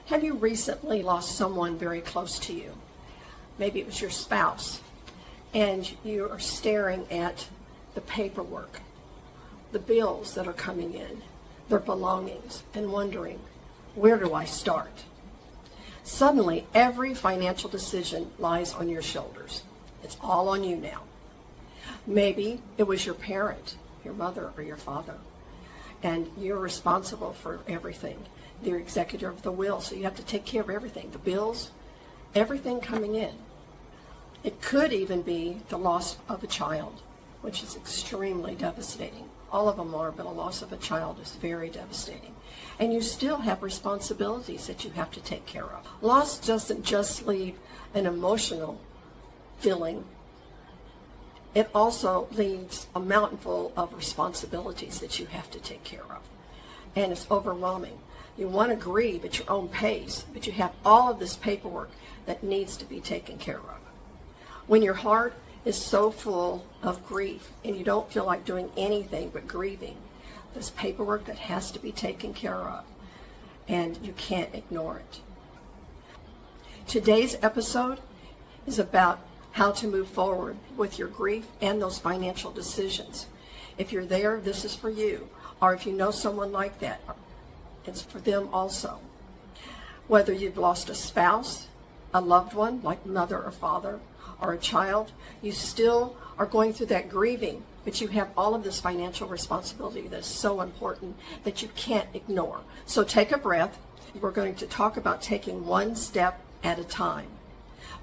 Have you recently lost someone very close to you? Maybe it was your spouse, and you are staring at the paperwork, the bills that are coming in, their belongings, and wondering, where do I start? Suddenly, every financial decision lies on your shoulders. It's all on you now. Maybe it was your parent, your mother or your father, and you're responsible for everything. You're executor of the will, so you have to take care of everything, the bills, everything coming in. It could even be the loss of a child, which is extremely devastating. All of them are, but a loss of a child is very devastating. And you still have responsibilities that you have to take care of. Loss doesn't just leave an emotional feeling. It also leaves a mountain full of responsibilities that you have to take care of. And it's overwhelming. You want to grieve at your own pace, but you have all of this paperwork that needs to be taken care of. When your heart is so full of grief and you don't feel like doing anything but grieving, there's paperwork that has to be taken care of, and you can't ignore it. Today's episode is about how to move forward with your grief and those financial decisions. If you're there, this is for you. Or if you know someone like that, it's for them also. Whether you've lost a spouse, a loved one like mother or father, or a child, you still are going through that grieving, but you have all of this financial responsibility that's so important that you can't ignore. So take a breath. We're going to talk about taking one step at a time.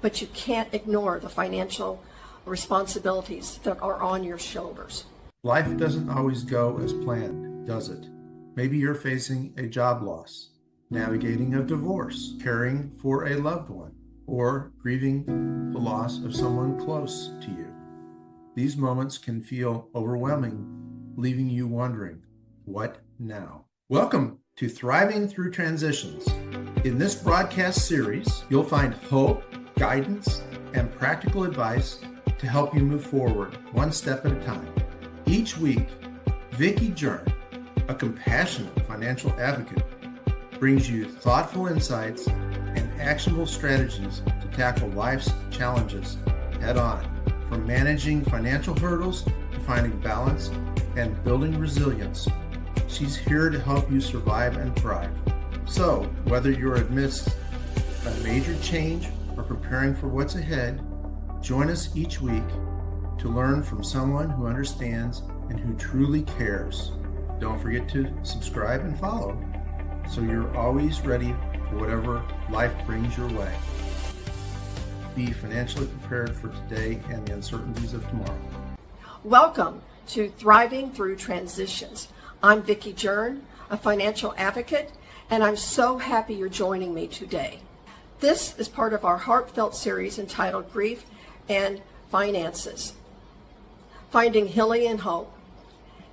But you can't ignore the financial responsibilities that are on your shoulders. Life doesn't always go as planned, does it? Maybe you're facing a job loss, navigating a divorce, caring for a loved one, or grieving the loss of someone close to you. These moments can feel overwhelming, leaving you wondering, what now? Welcome to Thriving Through Transitions. In this broadcast series, you'll find hope, guidance, and practical advice to help you move forward one step at a time. Each week, Vicki Jern, a compassionate financial advocate, brings you thoughtful insights and actionable strategies to tackle life's challenges head on. From managing financial hurdles to finding balance and building resilience, she's here to help you survive and thrive. So, whether you're amidst a major change or preparing for what's ahead, join us each week to learn from someone who understands and who truly cares. Don't forget to subscribe and follow so you're always ready for whatever life brings your way. Be financially prepared for today and the uncertainties of tomorrow. Welcome to Thriving Through Transitions. I'm Vicki Jern, a financial advocate, and I'm so happy you're joining me today. This is part of our heartfelt series entitled Grief and Finances, Finding Healing and Hope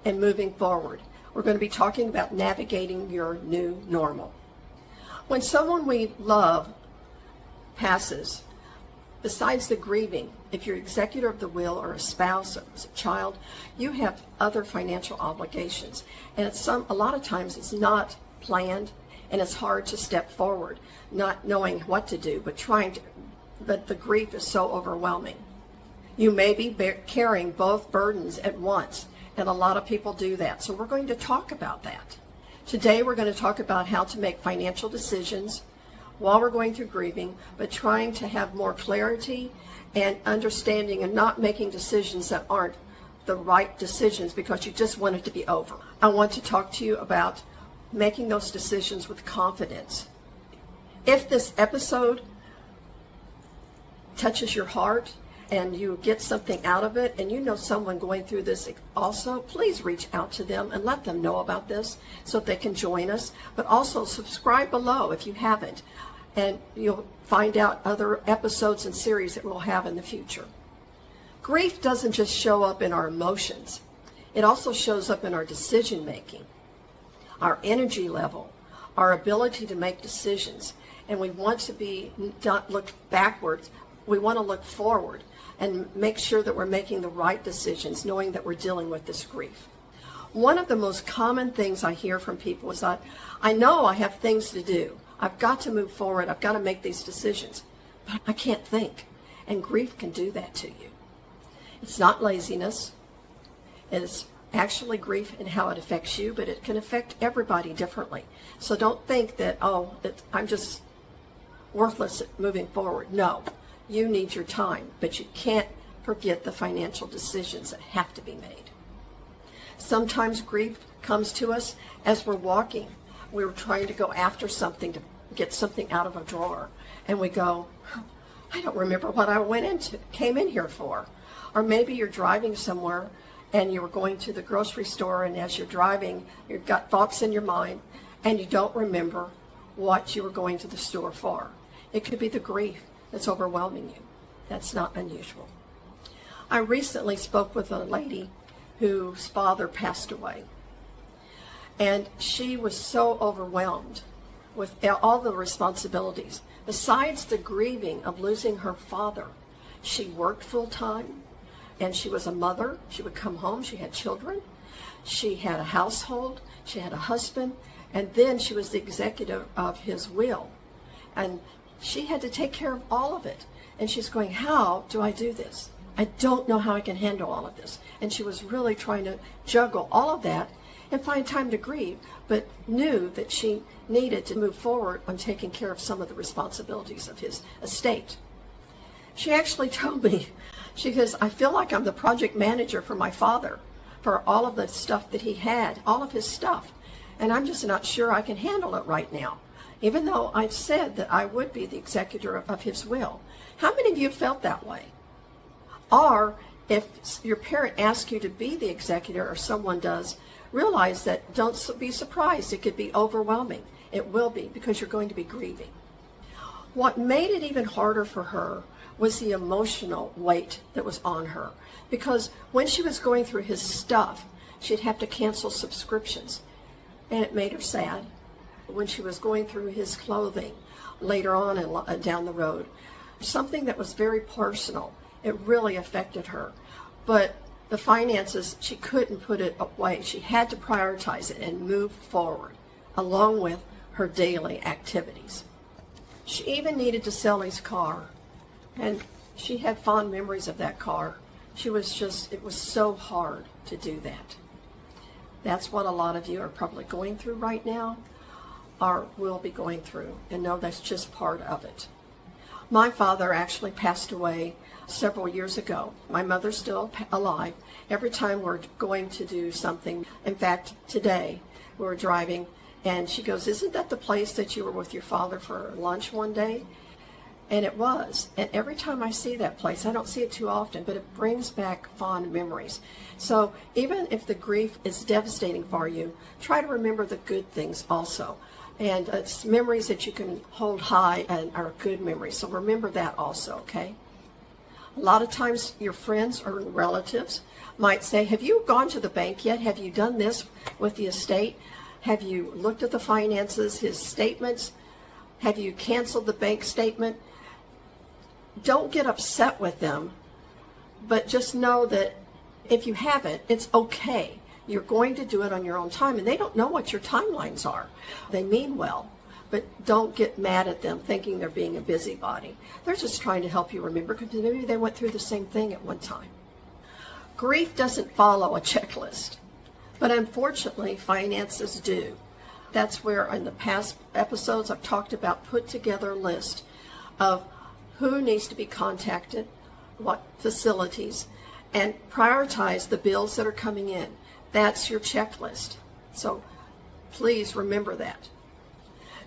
and Moving Forward. We're going to be talking about navigating your new normal. When someone we love passes, besides the grieving, if you're executor of the will or a spouse or a child, you have other financial obligations. And a lot of times it's not planned, and it's hard to step forward, not knowing what to do, but the grief is so overwhelming. You may be carrying both burdens at once, and a lot of people do that. So we're going to talk about that. Today we're going to talk about how to make financial decisions while we're going through grieving, but trying to have more clarity and understanding and not making decisions that aren't the right decisions because you just want it to be over. I want to talk to you about making those decisions with confidence. If this episode touches your heart and you get something out of it and you know someone going through this also, please reach out to them and let them know about this so that they can join us. But also subscribe below if you haven't, and you'll find out other episodes and series that we'll have in the future. Grief doesn't just show up in our emotions. It also shows up in our decision making, our energy level, our ability to make decisions. And we want to not look backwards. We want to look forward and make sure that we're making the right decisions, knowing that we're dealing with this grief. One of the most common things I hear from people is that I know I have things to do. I've got to move forward. I've got to make these decisions. But I can't think. And grief can do that to you. It's not laziness. It's actually grief and how it affects you, but it can affect everybody differently. So don't think that, I'm just worthless at moving forward. No, you need your time, but you can't forget the financial decisions that have to be made. Sometimes grief comes to us as we're walking. We're trying to go after something, to get something out of a drawer, and we go, I don't remember what I came in here for. Or maybe you're driving somewhere and you're going to the grocery store, and as you're driving, you've got thoughts in your mind and you don't remember what you were going to the store for. It could be the grief that's overwhelming you. That's not unusual. I recently spoke with a lady whose father passed away, and she was so overwhelmed with all the responsibilities. Besides the grieving of losing her father, she worked full time, and she was a mother. She would come home, she had children, she had a household, she had a husband, and then she was the executor of his will. And she had to take care of all of it. And she's going, how do I do this? I don't know how I can handle all of this. And she was really trying to juggle all of that and find time to grieve, but knew that she needed to move forward on taking care of some of the responsibilities of his estate. She actually told me, she goes, I feel like I'm the project manager for my father, for all of the stuff that he had, all of his stuff. And I'm just not sure I can handle it right now, even though I've said that I would be the executor of his will. How many of you felt that way? Or if your parent asks you to be the executor, or someone does, realize that don't be surprised. It could be overwhelming. It will be, because you're going to be grieving. What made it even harder for her was the emotional weight that was on her. Because when she was going through his stuff, she'd have to cancel subscriptions. And it made her sad. When she was going through his clothing later on and down the road, something that was very personal, it really affected her. But the finances, she couldn't put it away. She had to prioritize it and move forward, along with her daily activities. She even needed to sell his car, and she had fond memories of that car. It was so hard to do that. That's what a lot of you are probably going through right now, or will be going through, and know that's just part of it. My father actually passed away several years ago. My mother's still alive. Every time we're going to do something, in fact, today we're driving, and she goes, isn't that the place that you were with your father for lunch one day? And it was. And every time I see that place, I don't see it too often, but it brings back fond memories. So even if the grief is devastating for you, try to remember the good things also. And it's memories that you can hold high and are good memories. So remember that also, okay? A lot of times your friends or relatives might say, have you gone to the bank yet? Have you done this with the estate? Have you looked at the finances, his statements? Have you canceled the bank statement? Don't get upset with them, but just know that if you haven't, it's okay. You're going to do it on your own time, and they don't know what your timelines are. They mean well, but don't get mad at them thinking they're being a busybody. They're just trying to help you remember, because maybe they went through the same thing at one time. Grief doesn't follow a checklist, but unfortunately, finances do. That's where in the past episodes I've talked about put together a list of who needs to be contacted, what facilities, and prioritize the bills that are coming in. That's your checklist. So please remember that.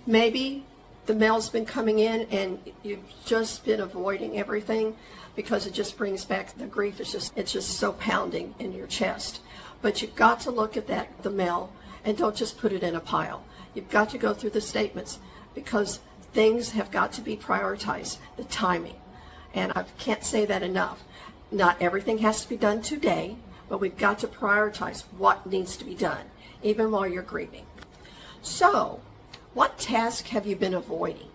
Maybe the mail's been coming in and you've just been avoiding everything because it just brings back the grief. It's just so pounding in your chest. But you've got to look at the mail, and don't just put it in a pile. You've got to go through the statements, because things have got to be prioritized, the timing. And I can't say that enough. Not everything has to be done today, but we've got to prioritize what needs to be done, even while you're grieving. So, what task have you been avoiding?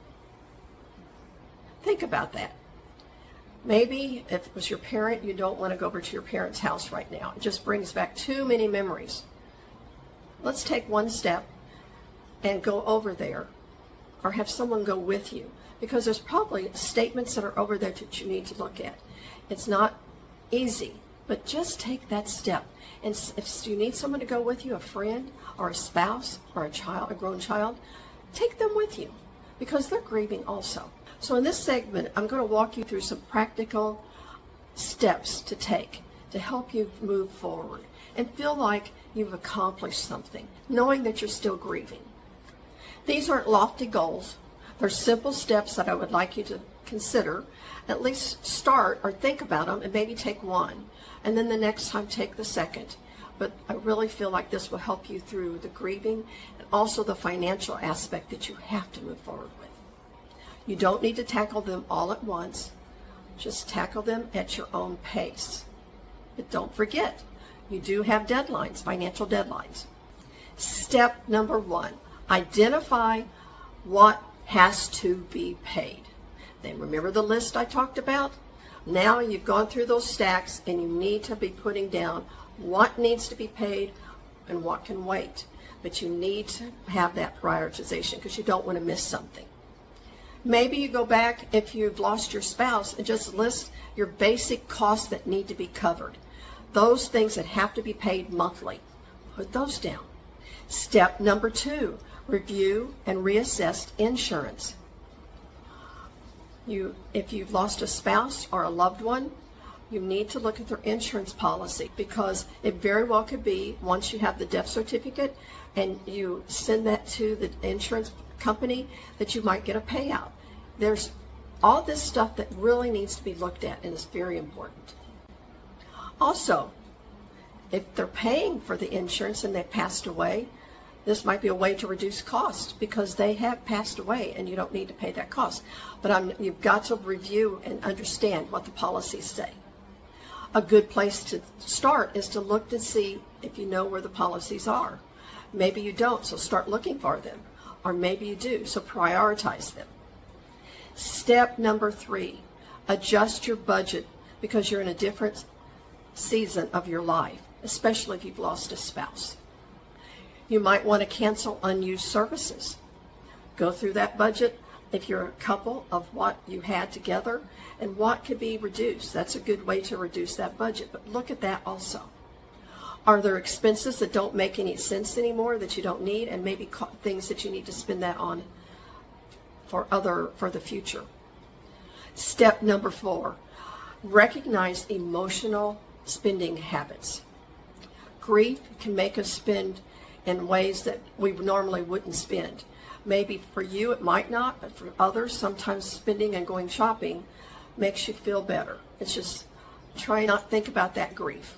Think about that. Maybe if it was your parent, you don't want to go over to your parent's house right now. It just brings back too many memories. Let's take one step and go over there or have someone go with you, because there's probably statements that are over there that you need to look at. It's not easy, but just take that step. And if you need someone to go with you, a friend or a spouse or a child, a grown child, take them with you, because they're grieving also. So in this segment, I'm going to walk you through some practical steps to take to help you move forward and feel like you've accomplished something, knowing that you're still grieving. These aren't lofty goals. They're simple steps that I would like you to consider. At least start or think about them and maybe take one. And then the next time take the second. But I really feel like this will help you through the grieving and also the financial aspect that you have to move forward with. You don't need to tackle them all at once. Just tackle them at your own pace. But don't forget, you do have deadlines, financial deadlines. Step number 1, identify what has to be paid. Then remember the list I talked about? Now you've gone through those stacks and you need to be putting down what needs to be paid and what can wait. But you need to have that prioritization because you don't want to miss something. Maybe you go back, if you've lost your spouse, and just list your basic costs that need to be covered. Those things that have to be paid monthly. Put those down. Step number 2, review and reassess insurance. If you've lost a spouse or a loved one, you need to look at their insurance policy, because it very well could be once you have the death certificate and you send that to the insurance company that you might get a payout. There's all this stuff that really needs to be looked at and is very important. Also, if they're paying for the insurance and they've passed away, this might be a way to reduce costs because they have passed away and you don't need to pay that cost. But you've got to review and understand what the policies say. A good place to start is to look to see if you know where the policies are. Maybe you don't, so start looking for them. Or maybe you do, so prioritize them. Step number 3, adjust your budget because you're in a different season of your life, especially if you've lost a spouse. You might want to cancel unused services. Go through that budget if you're a couple of what you had together and what could be reduced. That's a good way to reduce that budget, but look at that also. Are there expenses that don't make any sense anymore that you don't need, and maybe things that you need to spend that on for the future? Step number 4, recognize emotional spending habits. Grief can make us spend in ways that we normally wouldn't spend. Maybe for you it might not, but for others, sometimes spending and going shopping makes you feel better. It's just try not to think about that grief.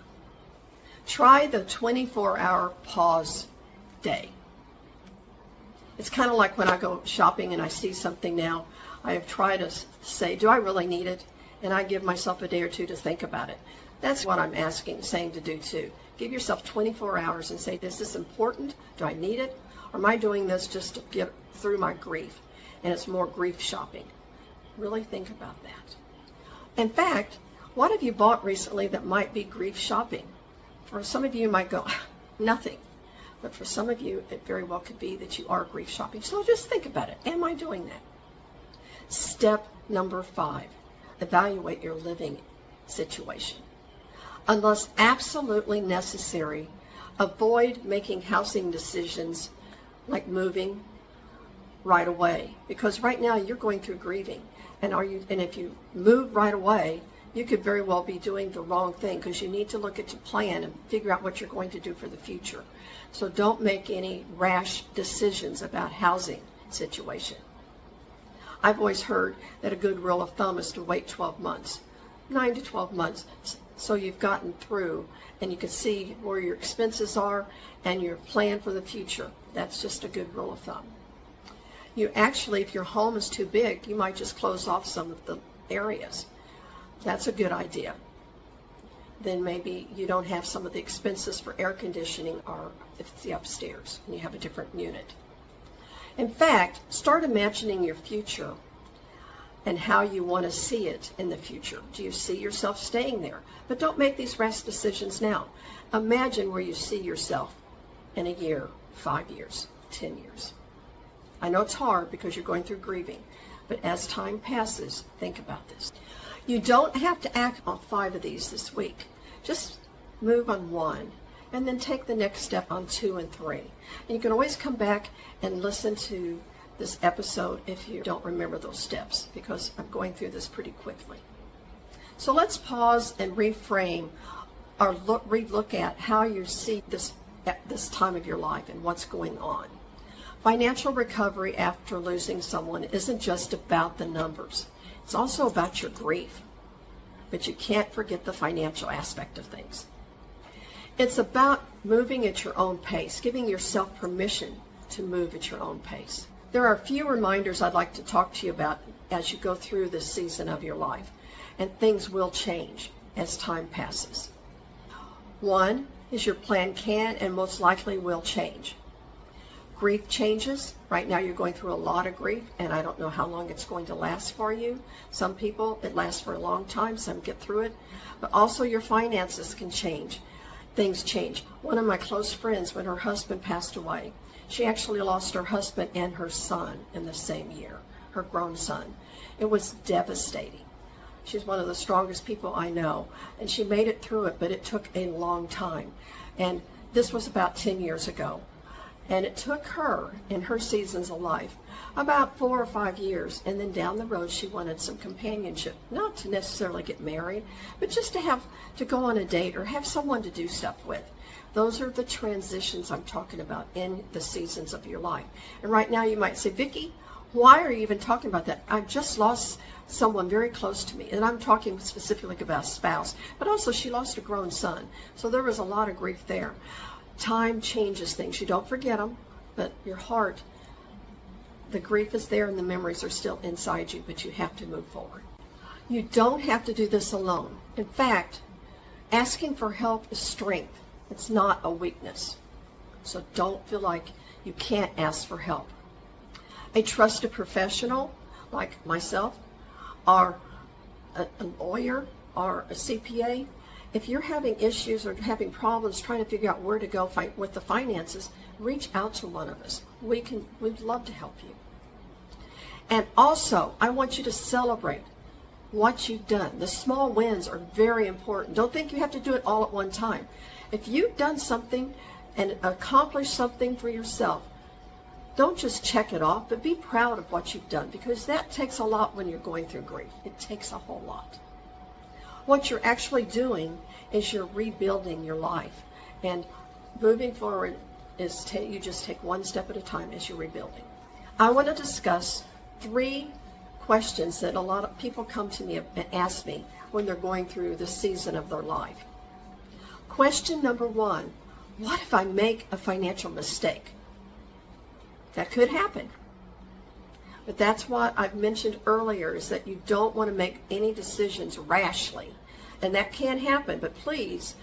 Try the 24-hour pause day. It's kind of like when I go shopping and I see something now, I have tried to say, do I really need it? And I give myself a day or two to think about it. That's what I'm saying to do too. Give yourself 24 hours and say, is this important? Do I need it? Or am I doing this just to get through my grief? And it's more grief shopping. Really think about that. In fact, what have you bought recently that might be grief shopping? For some of you, you might go, nothing. But for some of you, it very well could be that you are grief shopping. So just think about it. Am I doing that? Step number 5, evaluate your living situation. Unless absolutely necessary, avoid making housing decisions like moving right away. Because right now you're going through grieving. And if you move right away, you could very well be doing the wrong thing, because you need to look at your plan and figure out what you're going to do for the future. So don't make any rash decisions about housing situation. I've always heard that a good rule of thumb is to wait 12 months, 9 to 12 months, so you've gotten through and you can see where your expenses are and your plan for the future. That's just a good rule of thumb. You actually, if your home is too big, you might just close off some of the areas. That's a good idea. Then maybe you don't have some of the expenses for air conditioning, or if it's the upstairs and you have a different unit. In fact, start imagining your future and how you want to see it in the future. Do you see yourself staying there? But don't make these rash decisions now. Imagine where you see yourself in a year, 5 years, 10 years. I know it's hard because you're going through grieving, but as time passes, think about this. You don't have to act on 5 of these this week. Just move on 1 and then take the next step on 2 and 3. And you can always come back and listen to this episode if you don't remember those steps, because I'm going through this pretty quickly. So let's pause and reframe or re-look at how you see this at this time of your life and what's going on. Financial recovery after losing someone isn't just about the numbers. It's also about your grief. But you can't forget the financial aspect of things. It's about moving at your own pace, giving yourself permission to move at your own pace. There are a few reminders I'd like to talk to you about as you go through this season of your life, and things will change as time passes. 1 is your plan can and most likely will change. Grief changes. Right now you're going through a lot of grief, and I don't know how long it's going to last for you. Some people, it lasts for a long time, some get through it. But also your finances can change. Things change. One of my close friends, when her husband passed away, she actually lost her husband and her son in the same year, her grown son. It was devastating. She's one of the strongest people I know, and she made it through it, but it took a long time. And this was about 10 years ago. And it took her, in her seasons of life, about 4 or 5 years. And then down the road, she wanted some companionship. Not to necessarily get married, but just to go on a date or have someone to do stuff with. Those are the transitions I'm talking about in the seasons of your life. And right now you might say, Vicki, why are you even talking about that? I just lost someone very close to me. And I'm talking specifically about a spouse. But also she lost a grown son. So there was a lot of grief there. Time changes things. You don't forget them, but your heart, the grief is there and the memories are still inside you, but you have to move forward. You don't have to do this alone. In fact, asking for help is strength. It's not a weakness. So don't feel like you can't ask for help. A trusted professional like myself, or a lawyer, or a CPA, if you're having issues or having problems trying to figure out where to go with the finances, reach out to one of us. We'd love to help you. And also, I want you to celebrate what you've done. The small wins are very important. Don't think you have to do it all at one time. If you've done something and accomplished something for yourself, don't just check it off, but be proud of what you've done, because that takes a lot when you're going through grief. It takes a whole lot. What you're actually doing is you're rebuilding your life. And moving forward is you just take one step at a time as you're rebuilding. I want to discuss 3 questions that a lot of people come to me and ask me when they're going through the season of their life. Question number 1, what if I make a financial mistake? That could happen. But that's what I've mentioned earlier, is that you don't want to make any decisions rashly. And that can happen, but please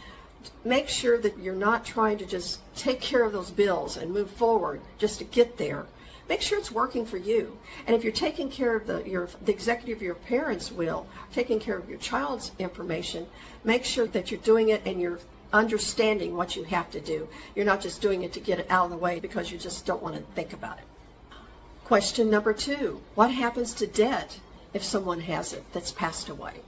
make sure that you're not trying to just take care of those bills and move forward just to get there. Make sure it's working for you. And if you're taking care of the executor of your parents' will, taking care of your child's information, make sure that you're doing it and you're understanding what you have to do. You're not just doing it to get it out of the way because you just don't want to think about it. Question number 2, what happens to debt if someone has it that's passed away?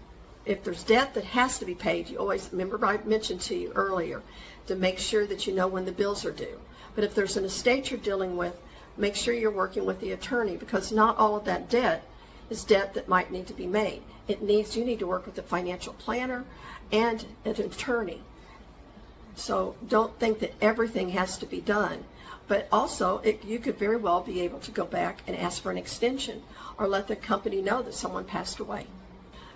If there's debt that has to be paid, you always, remember I mentioned to you earlier, to make sure that you know when the bills are due. But if there's an estate you're dealing with, make sure you're working with the attorney, because not all of that debt is debt that might need to be made. You need to work with a financial planner and an attorney. So don't think that everything has to be done. But also, you could very well be able to go back and ask for an extension or let the company know that someone passed away.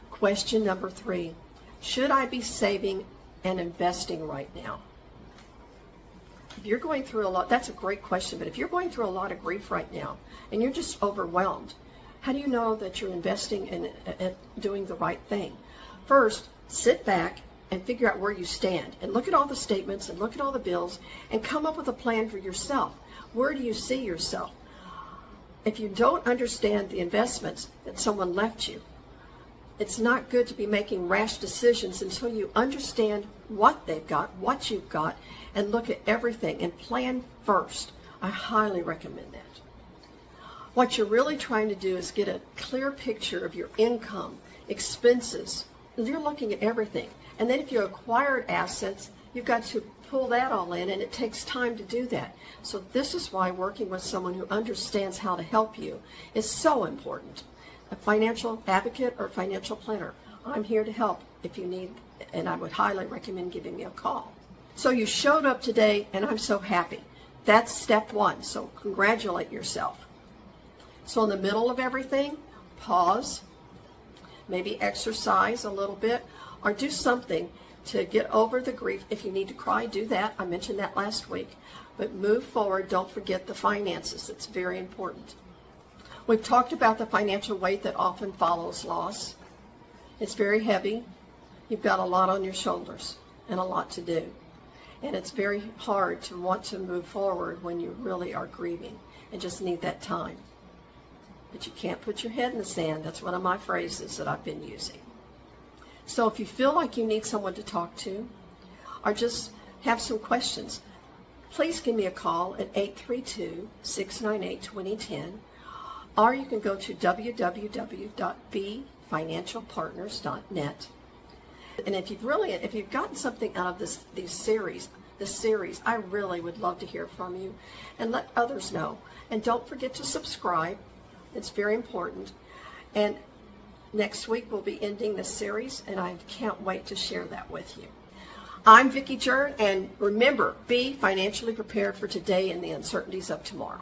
Question number 3, should I be saving and investing right now? If you're going through a lot, that's a great question, but if you're going through a lot of grief right now and you're just overwhelmed, how do you know that you're investing and doing the right thing? First, sit back and figure out where you stand and look at all the statements and look at all the bills and come up with a plan for yourself. Where do you see yourself? If you don't understand the investments that someone left you, it's not good to be making rash decisions until you understand what they've got, what you've got, and look at everything and plan first. I highly recommend that. What you're really trying to do is get a clear picture of your income, expenses. You're looking at everything. And then if you acquired assets, you've got to pull that all in, and it takes time to do that. So this is why working with someone who understands how to help you is so important. A financial advocate or financial planner, I'm here to help if you need, and I would highly recommend giving me a call. So you showed up today, and I'm so happy. That's step one, so congratulate yourself. So in the middle of everything, pause, maybe exercise a little bit, or do something to get over the grief. If you need to cry, do that. I mentioned that last week. But move forward. Don't forget the finances. It's very important. We've talked about the financial weight that often follows loss. It's very heavy. You've got a lot on your shoulders and a lot to do. And it's very hard to want to move forward when you really are grieving and just need that time. But you can't put your head in the sand. That's one of my phrases that I've been using. So if you feel like you need someone to talk to or just have some questions, please give me a call at 832-698-2010, or you can go to www.bfinancialpartners.net. And if you've gotten something out of this series, I really would love to hear from you and let others know. And don't forget to subscribe. It's very important. And next week we'll be ending this series, and I can't wait to share that with you. I'm Vicki Jern, and remember, be financially prepared for today and the uncertainties of tomorrow.